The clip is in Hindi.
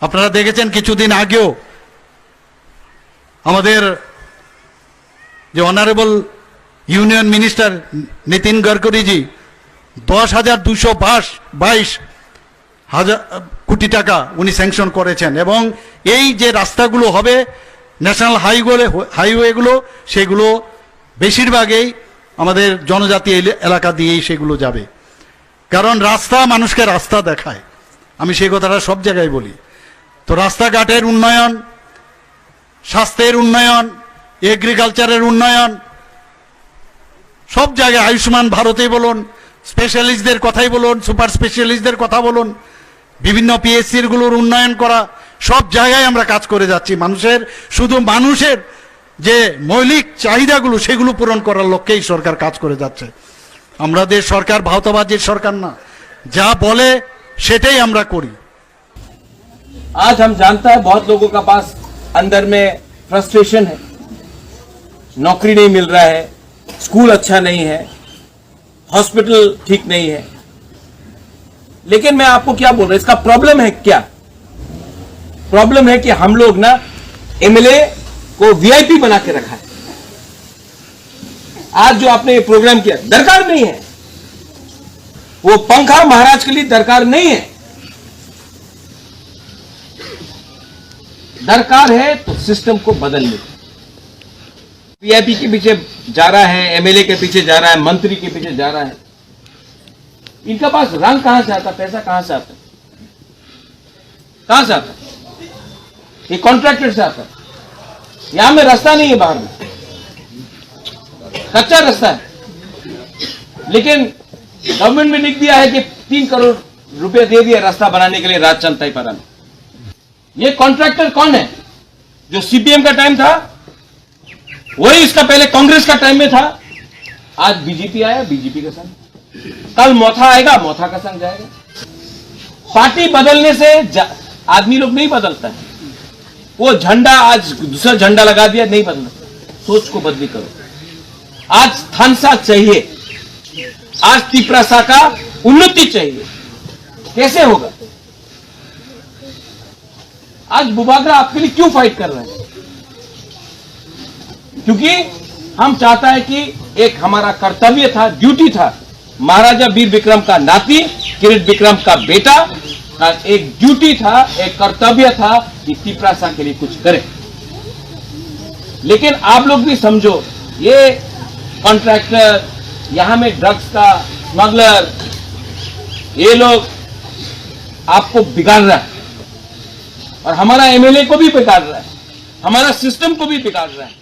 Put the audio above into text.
আপনারা দেখেছেন কিছুদিন আগেও আমাদের যে অনারেবল ইউনিয়ন মিনিস্টার নীতিন গডকরিজি 10,222 কোটি টাকা উনি স্যাংশন করেছেন এবং এই যে রাস্তাগুলো হবে ন্যাশনাল হাইওয়েগুলো সেগুলো বেশিরভাগই আমাদের জনজাতি এলাকা দিয়েই সেগুলো যাবে, কারণ রাস্তা মানুষকে রাস্তা দেখায়। আমি সেই কথাটা সব জায়গায় বলি। তো রাস্তাঘাটের উন্নয়ন, স্বাস্থ্যের উন্নয়ন, এগ্রিকালচারের উন্নয়ন, সব জায়গায় আয়ুষ্মান ভারতে বলুন, স্পেশালিস্টদের কথাই বলুন, সুপার স্পেশালিস্টদের কথা বলুন, বিভিন্ন পিএসসিগুলোর উন্নয়ন করা, সব জায়গায় আমরা কাজ করে যাচ্ছি। শুধু মানুষের যে মৌলিক চাহিদাগুলো সেগুলো পূরণ করার লক্ষ্যেই সরকার কাজ করে যাচ্ছে। আমাদের সরকার ভাওতাবাজির সরকার না, যা বলে সেটাই আমরা করি। आज हम जानता है बहुत लोगों का पास अंदर में फ्रस्ट्रेशन है, नौकरी नहीं मिल रहा है, स्कूल अच्छा नहीं है, हॉस्पिटल ठीक नहीं है। लेकिन मैं आपको क्या बोल रहा हूं, इसका प्रॉब्लम है क्या? प्रॉब्लम है कि हम लोग ना एमएलए को वीआईपी बना के रखा है। आज जो आपने ये प्रोग्राम किया दरकार नहीं है, वो पंखा महाराज के लिए दरकार नहीं है। दरकार है तो सिस्टम को बदलने। वीआईपी के पीछे जा रहा है, एमएलए के पीछे जा रहा है, मंत्री के पीछे जा रहा है। इनका पास रंग कहां से आता, पैसा कहां से आता, कहां से आता? ये कॉन्ट्रैक्टर से आता। यहां में रास्ता नहीं है, बाहर में कच्चा रास्ता है, लेकिन गवर्नमेंट में लिख दिया है कि 3 करोड़ रुपए दे दिया रास्ता बनाने के लिए राजचंद ताइपारा में। ये कॉन्ट्रैक्टर कौन है? जो सीपीएम का टाइम था, वही इसका पहले कांग्रेस का टाइम में था। आज बीजेपी आया, बीजेपी का संग, कल मोथा आएगा, मोथा का संग जाएगा। पार्टी बदलने से आदमी लोग नहीं बदलता है। वो झंडा आज दूसरा झंडा लगा दिया, नहीं बदलना। सोच को बदली करो। आज थानसा चाहिए, आज तिपरासा का उन्नति चाहिए। कैसे होगा? आज बुबागरा आपके लिए क्यों फाइट कर रहे हैं? क्योंकि हम चाहता है कि एक हमारा कर्तव्य था, ड्यूटी था, महाराजा वीर विक्रम का नाती, किरीट विक्रम का बेटा, एक ड्यूटी था, एक कर्तव्य था कि तिपरासा के लिए कुछ करें। लेकिन आप लोग भी समझो, ये कॉन्ट्रैक्टर, यहां में ड्रग्स का स्मगलर, ये लोग आपको बिगाड़ रहा है और हमारा एमएलए को भी बिगाड़ रहा है, हमारा सिस्टम को भी बिगाड़ रहा है।